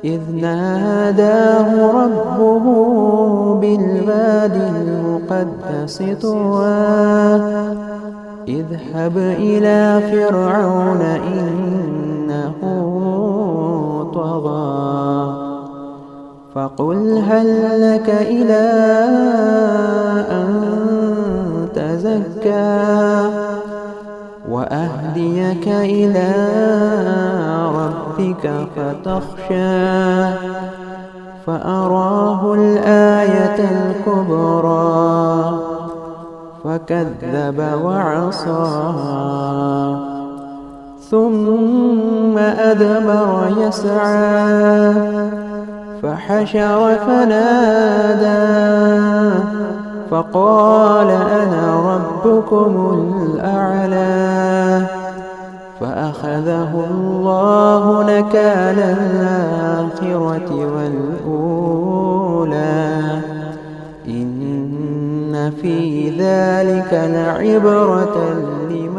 إذ ناداه ربه بالواد المقدس طوى اذهب إلى فرعون إنه طغى فقل هل لك إلى أن تزكى وأهديك إلى ربك فتخشى فأراه الآية الكبرى فكذب وعصى ثم أدبر يسعى فحشر فنادى فقال أنا ربكم الأعلى فأخذه الله نكال الآخرة والأولى إن في ذلك لعبرة لمن